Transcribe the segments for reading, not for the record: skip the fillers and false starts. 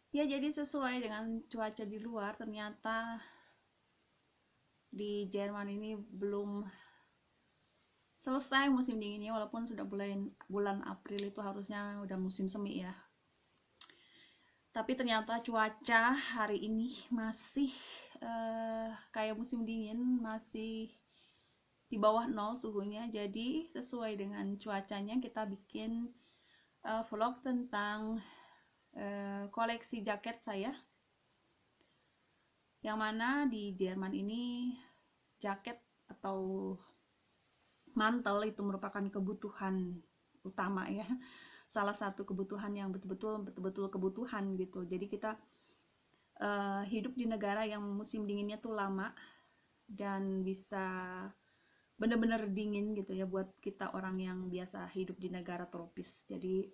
Ya, jadi sesuai dengan cuaca di luar, ternyata di Jerman ini belum selesai musim dinginnya, walaupun sudah bulan bulan April itu harusnya udah musim semi ya. Tapi ternyata cuaca hari ini masih kayak musim dingin, masih di bawah nol suhunya. Jadi sesuai dengan cuacanya kita bikin vlog tentang koleksi jaket saya, yang mana di Jerman ini jaket atau mantel itu merupakan kebutuhan utama ya, salah satu kebutuhan yang betul-betul kebutuhan gitu. Jadi kita hidup di negara yang musim dinginnya tuh lama dan bisa bener-bener dingin gitu ya buat kita orang yang biasa hidup di negara tropis. Jadi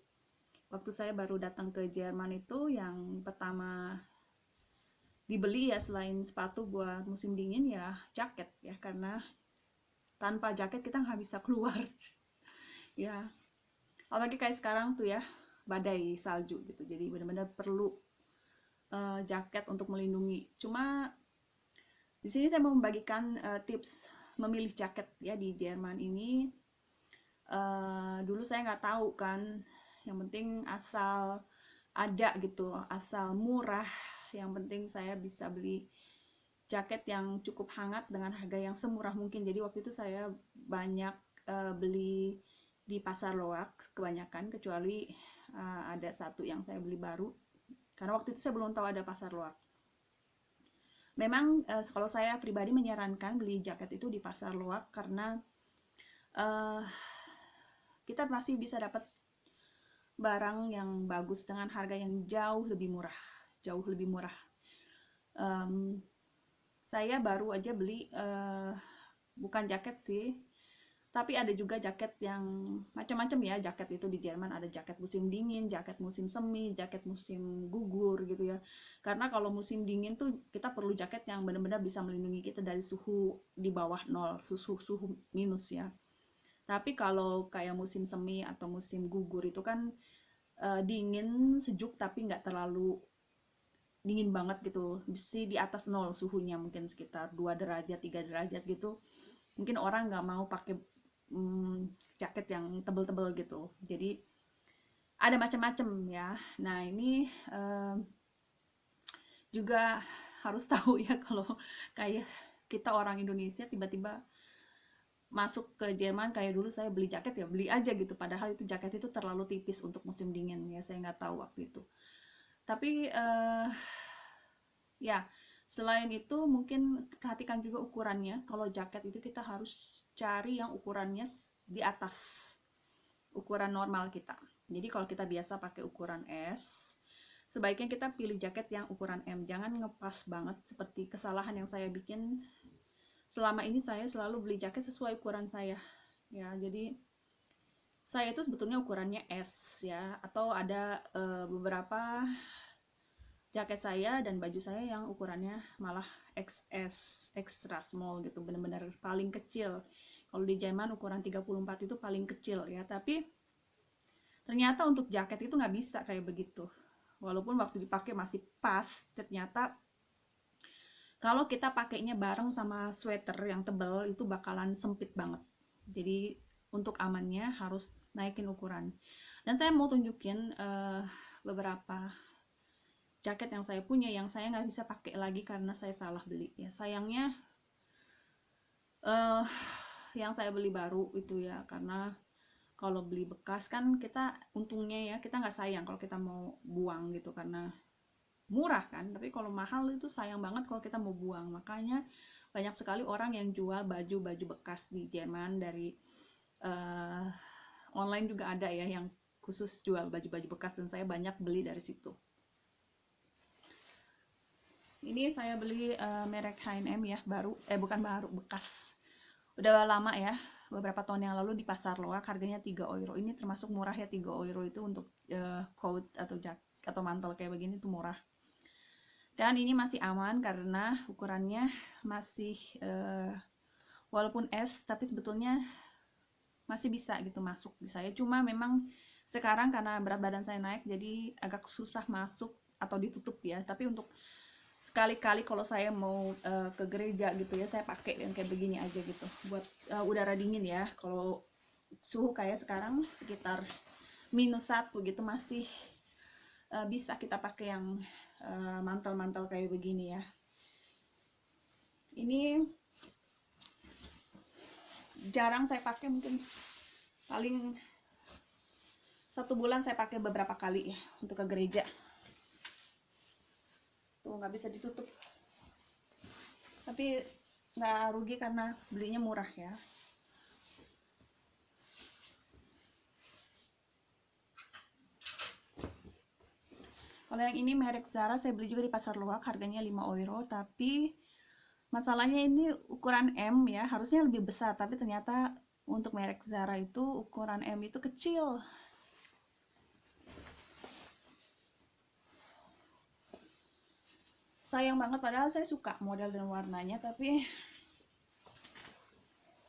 waktu saya baru datang ke Jerman itu yang pertama dibeli ya selain sepatu buat musim dingin ya jaket ya, karena tanpa jaket kita nggak bisa keluar ya, apalagi kayak sekarang tuh ya, badai salju gitu, jadi benar-benar perlu jaket untuk melindungi. Cuma di sini saya mau membagikan tips memilih jaket ya di Jerman ini. Dulu saya nggak tahu kan, yang penting asal ada gitu, asal murah, yang penting saya bisa beli jaket yang cukup hangat dengan harga yang semurah mungkin. Jadi waktu itu saya banyak beli di pasar loak kebanyakan, kecuali ada satu yang saya beli baru karena waktu itu saya belum tahu ada pasar loak. Memang kalau saya pribadi menyarankan beli jaket itu di pasar loak karena uh, kita masih bisa dapat barang yang bagus dengan harga yang jauh lebih murah, jauh lebih murah. Um, saya baru aja beli bukan jaket sih, tapi ada juga jaket yang macam-macam ya. Jaket itu di Jerman ada jaket musim dingin, jaket musim semi, jaket musim gugur gitu ya. Karena kalau musim dingin tuh kita perlu jaket yang benar-benar bisa melindungi kita dari suhu di bawah nol, suhu minus ya. Tapi kalau kayak musim semi atau musim gugur itu kan dingin, sejuk tapi nggak terlalu dingin banget gitu. Sih di atas nol suhunya, mungkin sekitar 2 derajat, 3 derajat gitu. Mungkin orang nggak mau pakai jaket yang tebel-tebel gitu. Jadi ada macam-macam ya. Nah ini juga harus tahu ya, kalau kayak kita orang Indonesia tiba-tiba masuk ke Jerman, kayak dulu saya beli jaket ya beli aja gitu, padahal itu jaket itu terlalu tipis untuk musim dingin ya, saya nggak tahu waktu itu. Tapi ya selain itu mungkin perhatikan juga ukurannya. Kalau jaket itu kita harus cari yang ukurannya di atas ukuran normal kita. Jadi kalau kita biasa pakai ukuran S, sebaiknya kita pilih jaket yang ukuran M. Jangan ngepas banget seperti kesalahan yang saya bikin. Selama ini saya selalu beli jaket sesuai ukuran saya. Ya, jadi saya itu sebetulnya ukurannya S ya, atau ada beberapa jaket saya dan baju saya yang ukurannya malah XS, extra small gitu, benar-benar paling kecil. Kalau di Jerman ukuran 34 itu paling kecil ya, tapi ternyata untuk jaket itu nggak bisa kayak begitu. Walaupun waktu dipakai masih pas, ternyata kalau kita pakainya bareng sama sweater yang tebal itu bakalan sempit banget. Jadi untuk amannya harus naikin ukuran. Dan saya mau tunjukin beberapa jaket yang saya punya yang saya nggak bisa pakai lagi karena saya salah beli ya. Sayangnya uh, yang saya beli baru itu ya, karena kalau beli bekas kan kita untungnya ya, kita nggak sayang kalau kita mau buang gitu karena murah kan. Tapi kalau mahal itu sayang banget kalau kita mau buang. Makanya banyak sekali orang yang jual baju-baju bekas di Jerman. Dari uh, online juga ada ya yang khusus jual baju-baju bekas, dan saya banyak beli dari situ. Ini saya beli merek H&M ya, baru, bukan baru, bekas. Udah lama ya, beberapa tahun yang lalu di pasar loak, harganya 3 euro. Ini termasuk murah ya, 3 euro itu untuk coat atau jaket atau mantel kayak begini tuh murah. Dan ini masih aman karena ukurannya masih walaupun S, tapi sebetulnya masih bisa gitu masuk di saya. Cuma memang sekarang karena berat badan saya naik, jadi agak susah masuk atau ditutup ya, tapi untuk sekali-kali kalau saya mau ke gereja gitu ya, saya pakai yang kayak begini aja gitu buat udara dingin ya. Kalau suhu kayak sekarang sekitar -1 gitu masih bisa kita pakai yang mantel-mantel kayak begini ya. Ini jarang saya pakai, mungkin paling 1 bulan saya pakai beberapa kali ya untuk ke gereja. Tuh nggak bisa ditutup, tapi nggak rugi karena belinya murah ya. Kalau yang ini merek Zara, saya beli juga di pasar luak, harganya 5 euro, tapi masalahnya ini ukuran M ya, harusnya lebih besar, tapi ternyata untuk merek Zara itu ukuran M itu kecil. Sayang banget, padahal saya suka model dan warnanya, tapi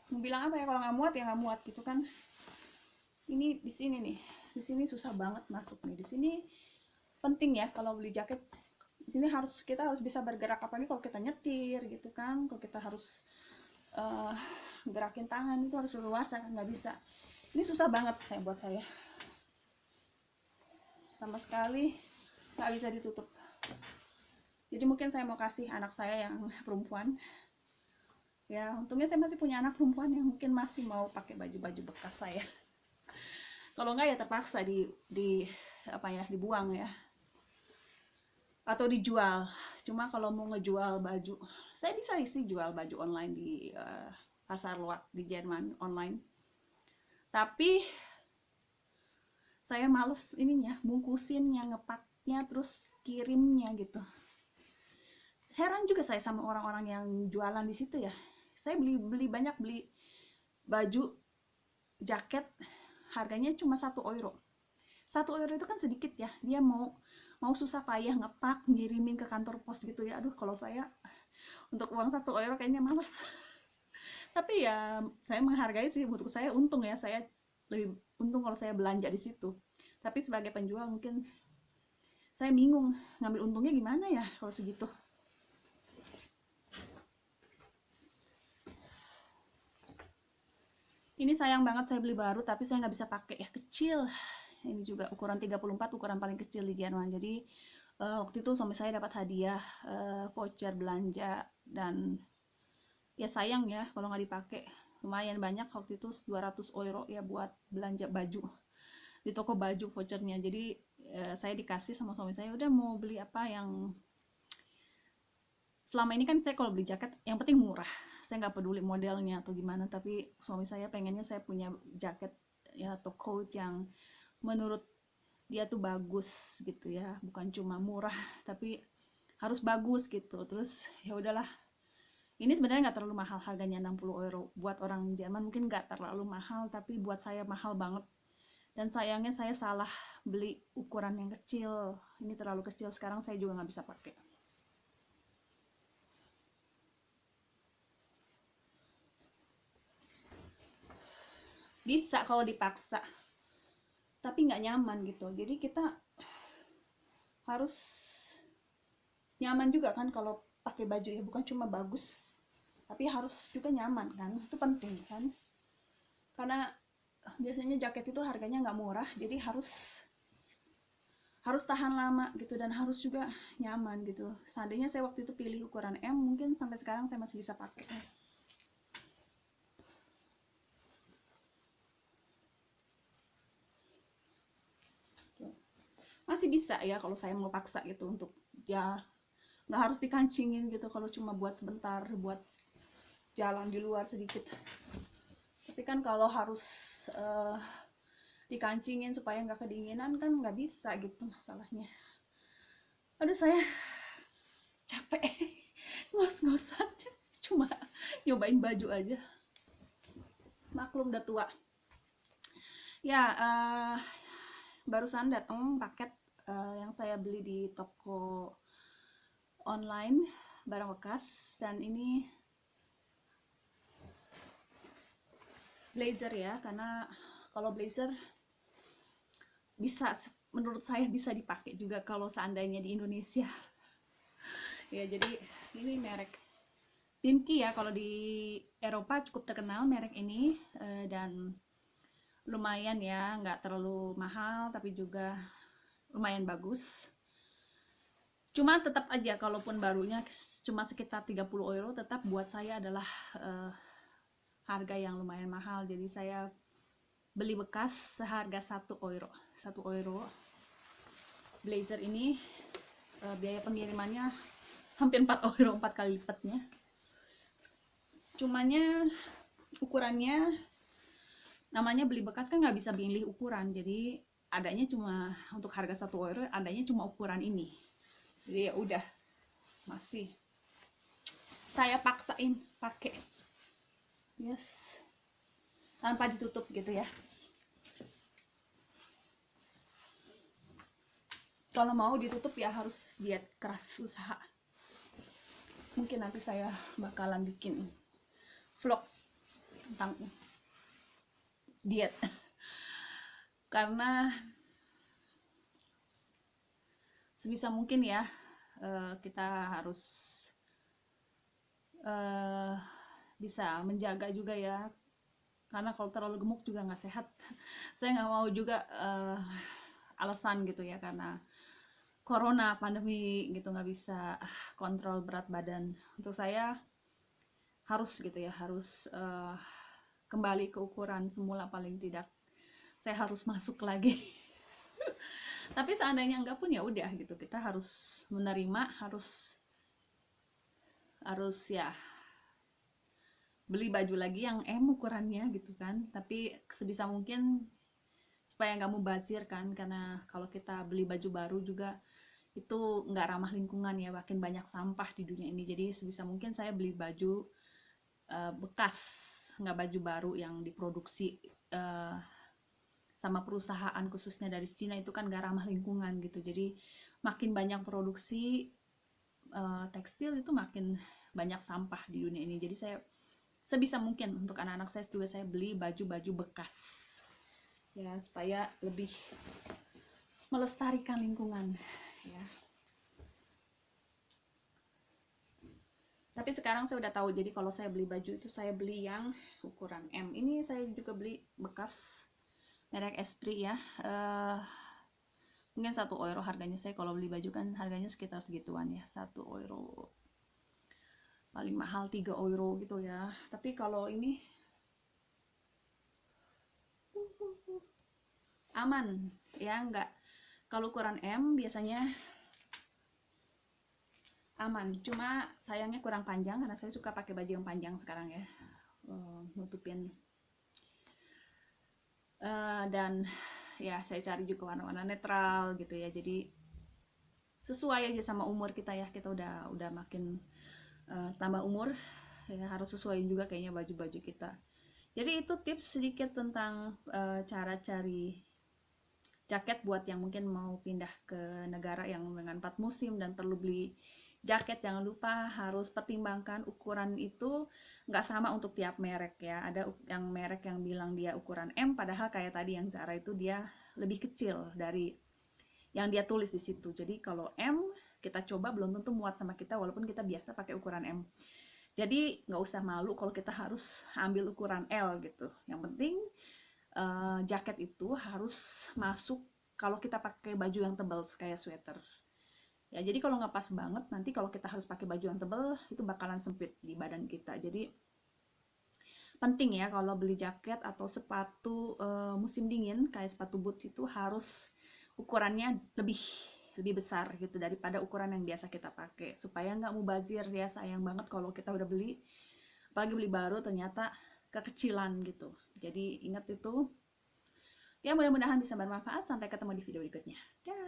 mau bilang apa ya, kalau nggak muat ya nggak muat gitu kan. Ini di sini nih, di sini susah banget masuk nih. Di sini penting ya kalau beli jaket. Di sini kita harus bisa bergerak, apalagi kalau kita nyetir gitu kan. Kalau kita harus gerakin tangan itu harus leluasa kan, nggak bisa. Ini susah banget buat saya. Sama sekali nggak bisa ditutup. Jadi mungkin saya mau kasih anak saya yang perempuan. Ya, untungnya saya masih punya anak perempuan yang mungkin masih mau pakai baju-baju bekas saya. Kalau nggak ya terpaksa dibuang ya. Atau dijual. Cuma kalau mau ngejual baju, saya bisa sih jual baju online di pasar luak di Jerman online. Tapi saya males ininya, bungkusinnya, ngepaknya, terus kirimnya gitu. Heran juga saya sama orang-orang yang jualan di situ ya. Saya banyak beli baju jaket harganya cuma 1 euro. 1 euro itu kan sedikit ya. Dia mau susah payah ngepak, ngirimin ke kantor pos gitu ya. Aduh, kalau saya untuk uang 1 euro kayaknya males. Tapi ya saya menghargai sih, untuk saya untung ya. Saya lebih untung kalau saya belanja di situ. Tapi sebagai penjual mungkin saya bingung ngambil untungnya gimana ya kalau segitu. Ini sayang banget, saya beli baru tapi saya nggak bisa pakai ya, kecil. Ini juga ukuran 34, ukuran paling kecil di Jerman. Jadi waktu itu suami saya dapat hadiah voucher belanja, dan ya sayang ya kalau nggak dipakai. Lumayan banyak waktu itu, 200 euro ya buat belanja baju di toko baju vouchernya. Jadi saya dikasih sama suami saya, udah mau beli apa yang selama ini kan saya kalau beli jaket yang penting murah, saya nggak peduli modelnya atau gimana, tapi suami saya pengennya saya punya jaket ya atau coat yang menurut dia tuh bagus gitu ya, bukan cuma murah tapi harus bagus gitu. Terus ya udahlah, ini sebenarnya nggak terlalu mahal, harganya 60 euro. Buat orang Jerman mungkin nggak terlalu mahal, tapi buat saya mahal banget. Dan sayangnya saya salah beli ukuran yang kecil, ini terlalu kecil, sekarang saya juga nggak bisa pakai. Bisa kalau dipaksa, tapi nggak nyaman gitu. Jadi kita harus nyaman juga kan kalau pakai baju ya, bukan cuma bagus tapi harus juga nyaman kan, itu penting kan. Karena biasanya jaket itu harganya nggak murah, jadi harus tahan lama gitu, dan harus juga nyaman gitu. Seandainya saya waktu itu pilih ukuran M, mungkin sampai sekarang saya masih bisa pakai. Masih bisa ya kalau saya mau paksa gitu, untuk ya nggak harus dikancingin gitu, kalau cuma buat sebentar, buat jalan di luar sedikit. Tapi kan kalau harus dikancingin supaya nggak kedinginan kan nggak bisa gitu masalahnya. Aduh, saya capek ngos-ngosan, cuma nyobain baju aja, maklum udah tua ya. Barusan datang paket yang saya beli di toko online barang bekas, dan ini blazer ya, karena kalau blazer bisa menurut saya bisa dipakai juga kalau seandainya di Indonesia. Ya, jadi ini merek Dinky ya, kalau di Eropa cukup terkenal merek ini, dan lumayan ya, nggak terlalu mahal tapi juga lumayan bagus. Cuma tetap aja kalaupun barunya cuma sekitar 30 euro, tetap buat saya adalah harga yang lumayan mahal. Jadi saya beli bekas seharga 1 euro. 1 euro blazer ini, biaya pengirimannya hampir 4 euro, 4 kali lipatnya. Cumanya ukurannya, namanya beli bekas kan nggak bisa pilih ukuran, jadi adanya cuma untuk harga 1 euro, adanya cuma ukuran ini. Jadi ya udah, masih saya paksain pakai, yes, tanpa ditutup gitu ya. Kalau mau ditutup ya harus diet keras, usaha. Mungkin nanti saya bakalan bikin vlog tentang diet karena sebisa mungkin ya, kita harus bisa menjaga juga ya, karena kalau terlalu gemuk juga nggak sehat. Saya nggak mau juga alasan gitu ya, karena corona, pandemi gitu, nggak bisa kontrol berat badan. Untuk saya harus gitu ya, harus kembali ke ukuran semula paling tidak. Saya harus masuk lagi. Tapi seandainya enggak pun ya udah gitu, kita harus menerima, harus ya beli baju lagi yang ukurannya gitu kan. Tapi sebisa mungkin supaya nggak mubazir kan, karena kalau kita beli baju baru juga itu nggak ramah lingkungan ya, makin banyak sampah di dunia ini. Jadi sebisa mungkin saya beli baju bekas, nggak baju baru yang diproduksi sama perusahaan khususnya dari Cina, itu kan nggak ramah lingkungan gitu. Jadi makin banyak produksi tekstil itu makin banyak sampah di dunia ini. Jadi saya sebisa mungkin untuk anak-anak saya juga saya beli baju-baju bekas ya, supaya lebih melestarikan lingkungan ya. Tapi sekarang saya udah tahu, jadi kalau saya beli baju itu saya beli yang ukuran M. Ini saya juga beli bekas merek Esprit ya, mungkin 1 euro harganya. Saya kalau beli baju kan harganya sekitar segituan ya, 1 euro, paling mahal 3 euro gitu ya. Tapi kalau ini aman ya, enggak, kalau ukuran M biasanya aman, cuma sayangnya kurang panjang karena saya suka pakai baju yang panjang sekarang ya, nutupin, dan ya saya cari juga warna-warna netral gitu ya, jadi sesuai aja sama umur kita ya, kita udah makin tambah umur ya, harus sesuaiin juga kayaknya baju-baju kita. Jadi itu tips sedikit tentang cara cari jaket buat yang mungkin mau pindah ke negara yang dengan 4 musim dan perlu beli jaket. Jangan lupa harus pertimbangkan ukuran itu nggak sama untuk tiap merek ya. Ada yang merek yang bilang dia ukuran M, padahal kayak tadi yang Zara itu dia lebih kecil dari yang dia tulis di situ. Jadi kalau M kita coba belum tentu muat sama kita walaupun kita biasa pakai ukuran M. Jadi nggak usah malu kalau kita harus ambil ukuran L gitu. Yang penting jaket itu harus masuk kalau kita pakai baju yang tebal kayak sweater. Ya, jadi kalau nggak pas banget, nanti kalau kita harus pakai baju yang tebal, itu bakalan sempit di badan kita. Jadi penting ya kalau beli jaket atau sepatu musim dingin kayak sepatu boots itu harus ukurannya lebih besar gitu daripada ukuran yang biasa kita pakai, supaya nggak mubazir ya. Sayang banget kalau kita udah beli, apalagi beli baru, ternyata kekecilan gitu. Jadi ingat itu. Ya, mudah-mudahan bisa bermanfaat. Sampai ketemu di video berikutnya. Dah.